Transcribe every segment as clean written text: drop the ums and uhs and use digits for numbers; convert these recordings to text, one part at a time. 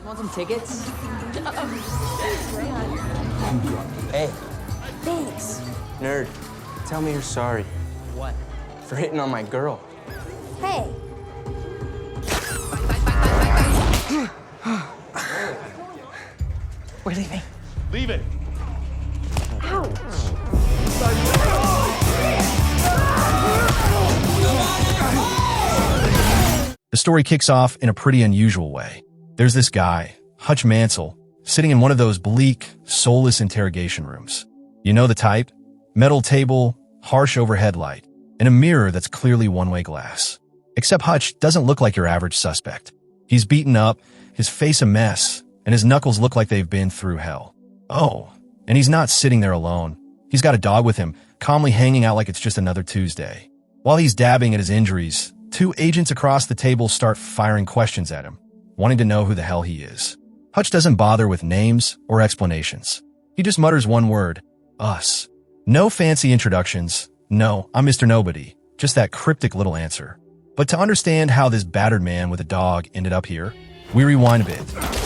Want some tickets? Hey, Thanks. nerd, tell me you're sorry What? for hitting on my girl. Hey, We're leaving. Leave it. The story kicks off in a pretty unusual way. There's this guy, Hutch Mansell, sitting in one of those bleak, soulless interrogation rooms. You know the type? Metal table, harsh overhead light, and a mirror that's clearly one-way glass. Except Hutch doesn't look like your average suspect. He's beaten up, his face a mess, and his knuckles look like they've been through hell. Oh, and he's not sitting there alone. He's got a dog with him, calmly hanging out like it's just another Tuesday. While he's dabbing at his injuries, two agents across the table start firing questions at him, wanting to know who the hell he is. Hutch doesn't bother with names or explanations. He just mutters one word, us. No fancy introductions. No, I'm Mr. Nobody. Just that cryptic little answer. But to understand how this battered man with a dog ended up here, we rewind a bit.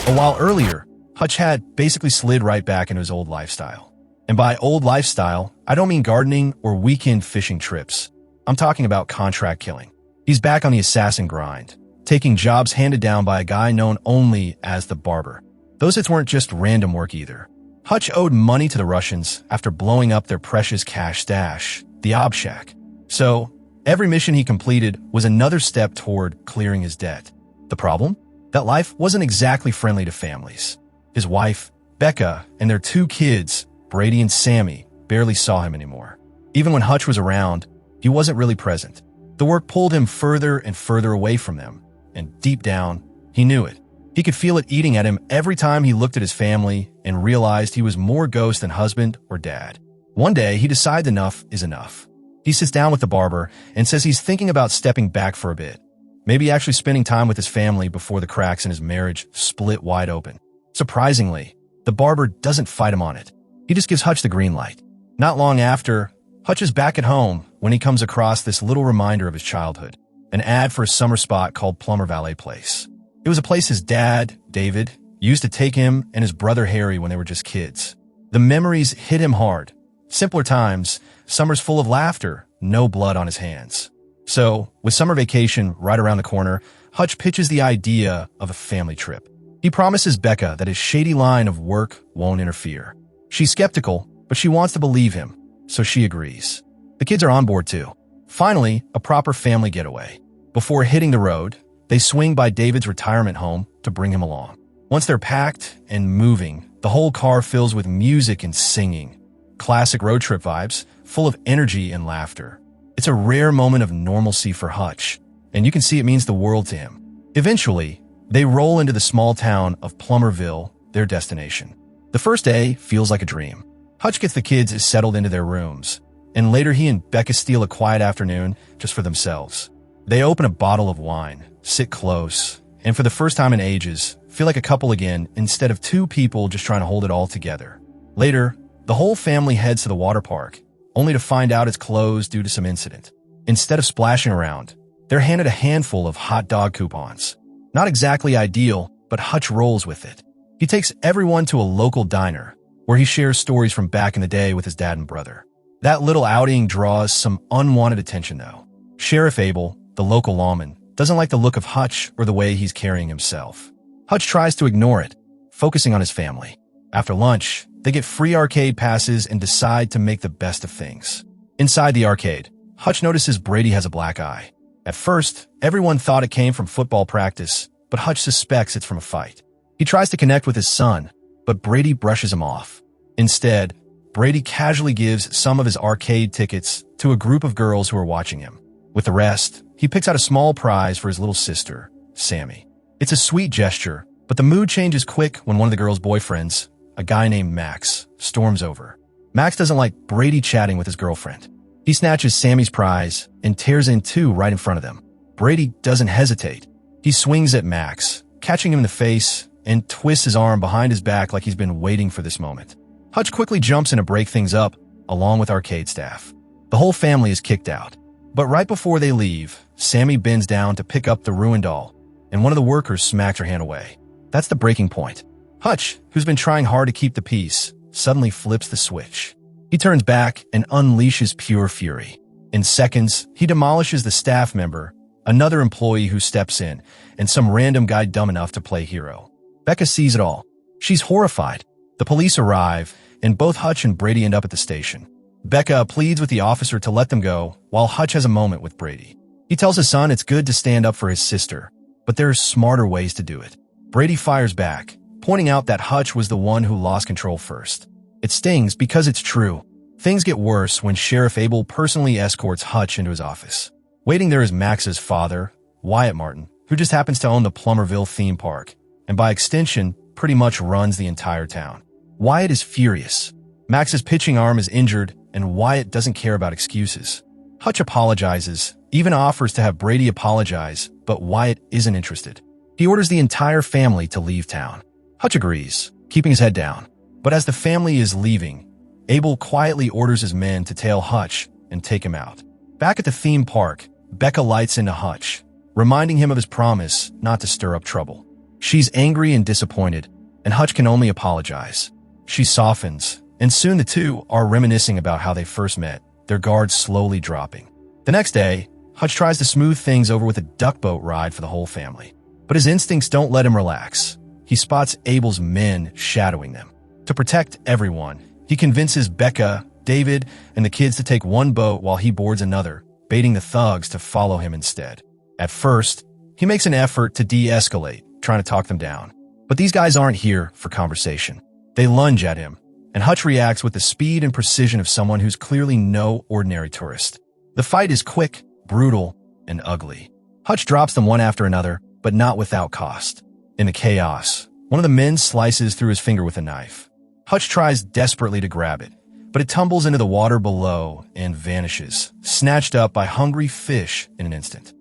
A while earlier, Hutch had basically slid right back into his old lifestyle. And by old lifestyle, I don't mean gardening or weekend fishing trips. I'm talking about contract killing. He's back on the assassin grind, taking jobs handed down by a guy known only as the Barber. Those hits weren't just random work either. Hutch owed money to the Russians after blowing up their precious cash stash, the Obshak. So, every mission he completed was another step toward clearing his debt. The problem? That life wasn't exactly friendly to families. His wife, Becca, and their two kids, Brady and Sammy, barely saw him anymore. Even when Hutch was around, he wasn't really present. The work pulled him further and further away from them, and deep down, he knew it. He could feel it eating at him every time he looked at his family and realized he was more ghost than husband or dad. One day, he decides enough is enough. He sits down with the Barber and says he's thinking about stepping back for a bit, maybe actually spending time with his family before the cracks in his marriage split wide open. Surprisingly, the Barber doesn't fight him on it. He just gives Hutch the green light. Not long after, Hutch is back at home when he comes across this little reminder of his childhood, an ad for a summer spot called Plumber Valet Place. It was a place his dad, David, used to take him and his brother Harry when they were just kids. The memories hit him hard. Simpler times, summers full of laughter, no blood on his hands. So, with summer vacation right around the corner, Hutch pitches the idea of a family trip. He promises Becca that his shady line of work won't interfere. She's skeptical, but she wants to believe him, so she agrees. The kids are on board too. Finally, a proper family getaway. Before hitting the road, they swing by David's retirement home to bring him along. Once they're packed and moving, the whole car fills with music and singing. Classic road trip vibes, full of energy and laughter. It's a rare moment of normalcy for Hutch, and you can see it means the world to him. Eventually, they roll into the small town of Plummerville, their destination. The first day feels like a dream. Hutch gets the kids settled into their rooms, and later he and Becca steal a quiet afternoon just for themselves. They open a bottle of wine, sit close, and for the first time in ages, feel like a couple again instead of two people just trying to hold it all together. Later, the whole family heads to the water park, only to find out it's closed due to some incident. Instead of splashing around, they're handed a handful of hot dog coupons. Not exactly ideal, but Hutch rolls with it. He takes everyone to a local diner, where he shares stories from back in the day with his dad and brother. That little outing draws some unwanted attention, though. Sheriff Abel, the local lawman, doesn't like the look of Hutch or the way he's carrying himself. Hutch tries to ignore it, focusing on his family. After lunch, they get free arcade passes and decide to make the best of things. Inside the arcade, Hutch notices Brady has a black eye. At first, everyone thought it came from football practice, but Hutch suspects it's from a fight. He tries to connect with his son, but Brady brushes him off. Instead, Brady casually gives some of his arcade tickets to a group of girls who are watching him. With the rest, he picks out a small prize for his little sister, Sammy. It's a sweet gesture, but the mood changes quick when one of the girls' boyfriends, a guy named Max, storms over. Max doesn't like Brady chatting with his girlfriend. He snatches Sammy's prize and tears in two right in front of them. Brady doesn't hesitate. He swings at Max, catching him in the face, and twists his arm behind his back like he's been waiting for this moment. Hutch quickly jumps in to break things up, along with arcade staff. The whole family is kicked out. But right before they leave, Sammy bends down to pick up the ruined doll, and one of the workers smacks her hand away. That's the breaking point. Hutch, who's been trying hard to keep the peace, suddenly flips the switch. He turns back and unleashes pure fury. In seconds, he demolishes the staff member, another employee who steps in, and some random guy dumb enough to play hero. Becca sees it all. She's horrified. The police arrive, and both Hutch and Brady end up at the station. Becca pleads with the officer to let them go, while Hutch has a moment with Brady. He tells his son it's good to stand up for his sister, but there are smarter ways to do it. Brady fires back, pointing out that Hutch was the one who lost control first. It stings because it's true. Things get worse when Sheriff Abel personally escorts Hutch into his office. Waiting there is Max's father, Wyatt Martin, who just happens to own the Plummerville theme park, and by extension, pretty much runs the entire town. Wyatt is furious. Max's pitching arm is injured, and Wyatt doesn't care about excuses. Hutch apologizes, even offers to have Brady apologize, but Wyatt isn't interested. He orders the entire family to leave town. Hutch agrees, keeping his head down. But as the family is leaving, Abel quietly orders his men to tail Hutch and take him out. Back at the theme park, Becca lights into Hutch, reminding him of his promise not to stir up trouble. She's angry and disappointed, and Hutch can only apologize. She softens, and soon the two are reminiscing about how they first met, their guards slowly dropping. The next day, Hutch tries to smooth things over with a duck boat ride for the whole family. But his instincts don't let him relax. He spots Abel's men shadowing them. To protect everyone, he convinces Becca, David, and the kids to take one boat while he boards another, baiting the thugs to follow him instead. At first, he makes an effort to de-escalate, trying to talk them down. But these guys aren't here for conversation. They lunge at him, and Hutch reacts with the speed and precision of someone who's clearly no ordinary tourist. The fight is quick, brutal, and ugly. Hutch drops them one after another, but not without cost. In the chaos, one of the men slices through his finger with a knife. Hutch tries desperately to grab it, but it tumbles into the water below and vanishes, snatched up by hungry fish in an instant.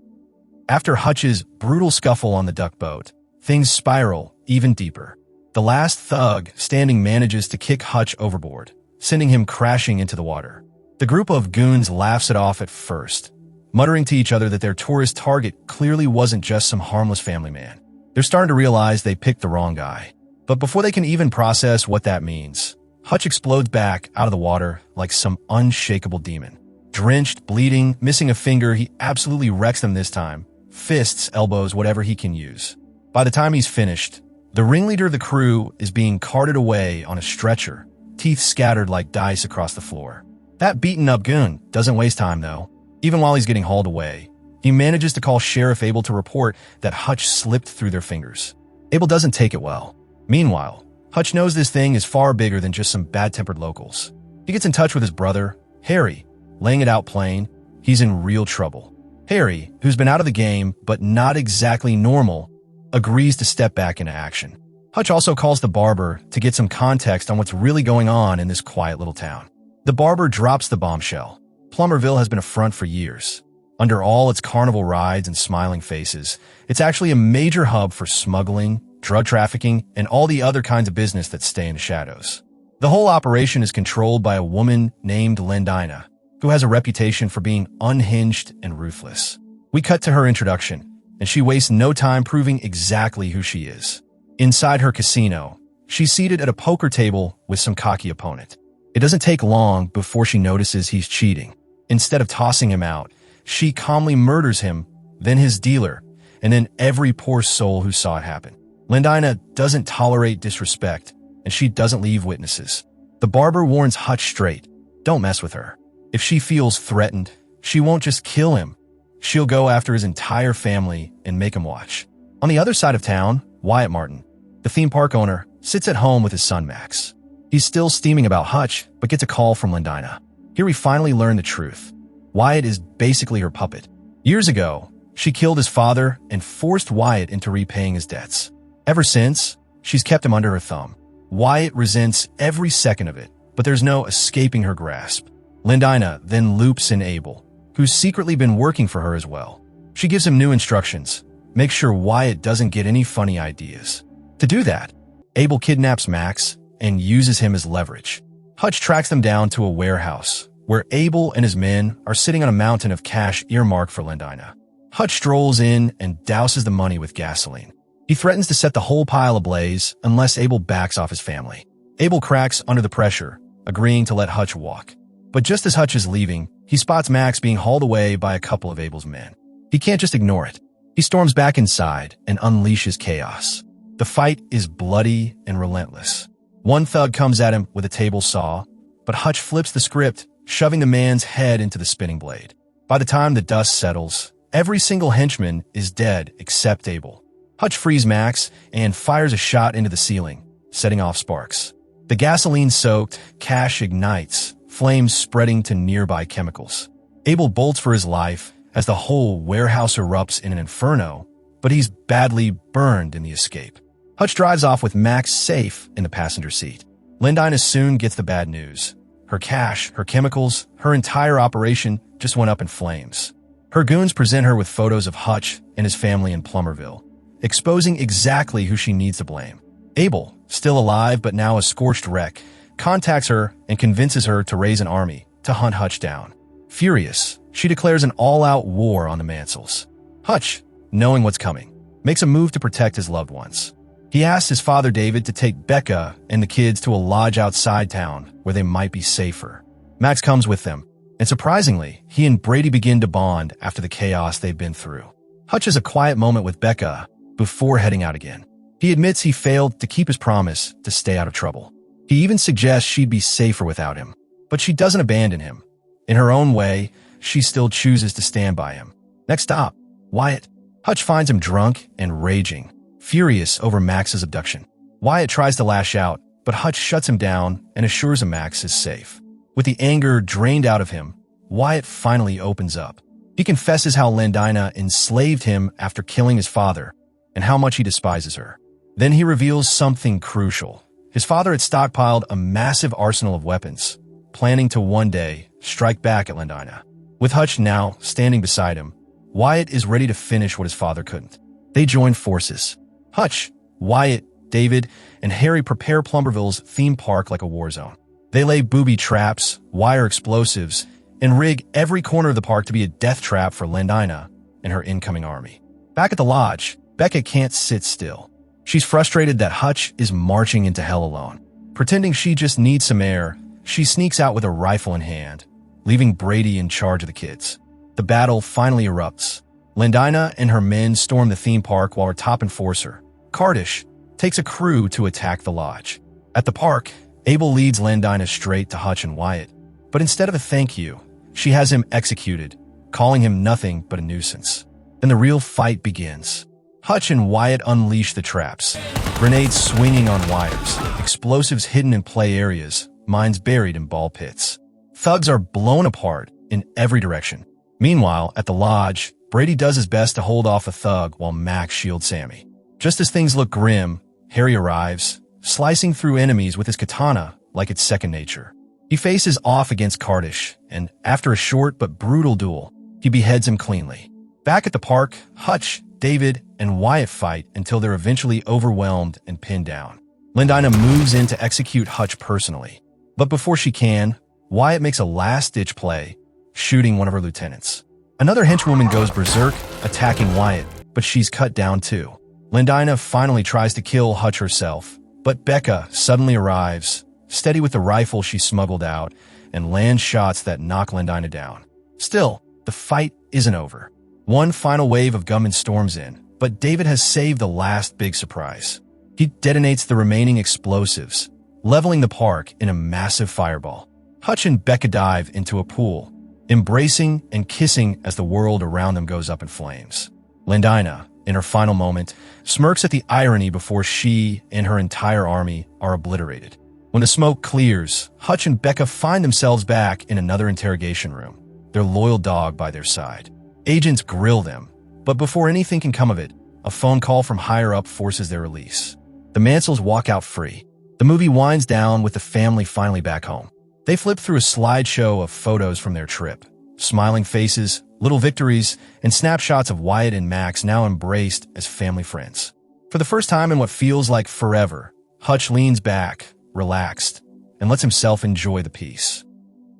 After Hutch's brutal scuffle on the duck boat, things spiral even deeper. The last thug standing manages to kick Hutch overboard, sending him crashing into the water. The group of goons laughs it off at first, muttering to each other that their tourist target clearly wasn't just some harmless family man. They're starting to realize they picked the wrong guy. But before they can even process what that means, Hutch explodes back out of the water like some unshakable demon. Drenched, bleeding, missing a finger, he absolutely wrecks them this time. Fists, elbows, whatever he can use. By the time he's finished, the ringleader of the crew is being carted away on a stretcher, teeth scattered like dice across the floor. That beaten-up goon doesn't waste time, though. Even while he's getting hauled away, he manages to call Sheriff Abel to report that Hutch slipped through their fingers. Abel doesn't take it well. Meanwhile, Hutch knows this thing is far bigger than just some bad-tempered locals. He gets in touch with his brother, Harry, laying it out plain, he's in real trouble. Harry, who's been out of the game but not exactly normal, agrees to step back into action. Hutch also calls the barber to get some context on what's really going on in this quiet little town. The barber drops the bombshell. Plummerville has been a front for years. Under all its carnival rides and smiling faces, it's actually a major hub for smuggling, drug trafficking, and all the other kinds of business that stay in the shadows. The whole operation is controlled by a woman named Lendina, who has a reputation for being unhinged and ruthless. We cut to her introduction, and she wastes no time proving exactly who she is. Inside her casino, she's seated at a poker table with some cocky opponent. It doesn't take long before she notices he's cheating. Instead of tossing him out, she calmly murders him, then his dealer, and then every poor soul who saw it happen. Lendina doesn't tolerate disrespect, and she doesn't leave witnesses. The barber warns Hutch straight, don't mess with her. If she feels threatened, she won't just kill him. She'll go after his entire family and make him watch. On the other side of town, Wyatt Martin, the theme park owner, sits at home with his son Max. He's still steaming about Hutch, but gets a call from Lendina. Here we finally learn the truth. Wyatt is basically her puppet. Years ago, she killed his father and forced Wyatt into repaying his debts. Ever since, she's kept him under her thumb. Wyatt resents every second of it, but there's no escaping her grasp. Lendina then loops in Abel, who's secretly been working for her as well. She gives him new instructions. Make sure Wyatt doesn't get any funny ideas. To do that, Abel kidnaps Max and uses him as leverage. Hutch tracks them down to a warehouse, where Abel and his men are sitting on a mountain of cash earmarked for Lendina. Hutch strolls in and douses the money with gasoline. He threatens to set the whole pile ablaze unless Abel backs off his family. Abel cracks under the pressure, agreeing to let Hutch walk. But just as Hutch is leaving, he spots Max being hauled away by a couple of Abel's men. He can't just ignore it. He storms back inside and unleashes chaos. The fight is bloody and relentless. One thug comes at him with a table saw, but Hutch flips the script, shoving the man's head into the spinning blade. By the time the dust settles, every single henchman is dead except Abel. Hutch frees Max and fires a shot into the ceiling, setting off sparks. The gasoline-soaked cache ignites, flames spreading to nearby chemicals. Abel bolts for his life as the whole warehouse erupts in an inferno, but he's badly burned in the escape. Hutch drives off with Max safe in the passenger seat. Lindina soon gets the bad news. Her cache, her chemicals, her entire operation just went up in flames. Her goons present her with photos of Hutch and his family in Plummerville, exposing exactly who she needs to blame. Abel, still alive but now a scorched wreck, contacts her and convinces her to raise an army to hunt Hutch down. Furious, she declares an all-out war on the Mansells. Hutch, knowing what's coming, makes a move to protect his loved ones. He asks his father David to take Becca and the kids to a lodge outside town where they might be safer. Max comes with them, and surprisingly, he and Brady begin to bond after the chaos they've been through. Hutch has a quiet moment with Becca before heading out again. He admits he failed to keep his promise to stay out of trouble. He even suggests she'd be safer without him, but she doesn't abandon him. In her own way, she still chooses to stand by him. Next stop, Wyatt. Hutch finds him drunk and raging, furious over Max's abduction. Wyatt tries to lash out, but Hutch shuts him down and assures him Max is safe. With the anger drained out of him, Wyatt finally opens up. He confesses how Lindina enslaved him after killing his father and how much he despises her. Then he reveals something crucial. His father had stockpiled a massive arsenal of weapons, planning to one day strike back at Lindina. With Hutch now standing beside him, Wyatt is ready to finish what his father couldn't. They join forces. Hutch, Wyatt, David, and Harry prepare Plumberville's theme park like a war zone. They lay booby traps, wire explosives, and rig every corner of the park to be a death trap for Lindina and her incoming army. Back at the lodge, Becca can't sit still. She's frustrated that Hutch is marching into hell alone. Pretending she just needs some air, she sneaks out with a rifle in hand, leaving Brady in charge of the kids. The battle finally erupts. Lindina and her men storm the theme park while her top enforcer, Kardish, takes a crew to attack the lodge. At the park, Abel leads Lindina straight to Hutch and Wyatt, but instead of a thank you, she has him executed, calling him nothing but a nuisance. Then the real fight begins. Hutch and Wyatt unleash the traps, grenades swinging on wires, explosives hidden in play areas, mines buried in ball pits. Thugs are blown apart in every direction. Meanwhile, at the lodge, Brady does his best to hold off a thug while Max shields Sammy. Just as things look grim, Harry arrives, slicing through enemies with his katana like it's second nature. He faces off against Kardish, and after a short but brutal duel, he beheads him cleanly. Back at the park, Hutch, David, and Wyatt fight until they're eventually overwhelmed and pinned down. Lindina moves in to execute Hutch personally. But before she can, Wyatt makes a last-ditch play, shooting one of her lieutenants. Another henchwoman goes berserk, attacking Wyatt, but she's cut down too. Lindina finally tries to kill Hutch herself, but Becca suddenly arrives, steady with the rifle she smuggled out, and lands shots that knock Lindina down. Still, the fight isn't over. One final wave of gunmen storms in, but David has saved the last big surprise. He detonates the remaining explosives, leveling the park in a massive fireball. Hutch and Becca dive into a pool, embracing and kissing as the world around them goes up in flames. Lindina, in her final moment, smirks at the irony before she and her entire army are obliterated. When the smoke clears, Hutch and Becca find themselves back in another interrogation room, their loyal dog by their side. Agents grill them, but before anything can come of it, a phone call from higher up forces their release. The Mansells walk out free. The movie winds down with the family finally back home. They flip through a slideshow of photos from their trip. Smiling faces, little victories, and snapshots of Wyatt and Max now embraced as family friends. For the first time in what feels like forever, Hutch leans back, relaxed, and lets himself enjoy the peace.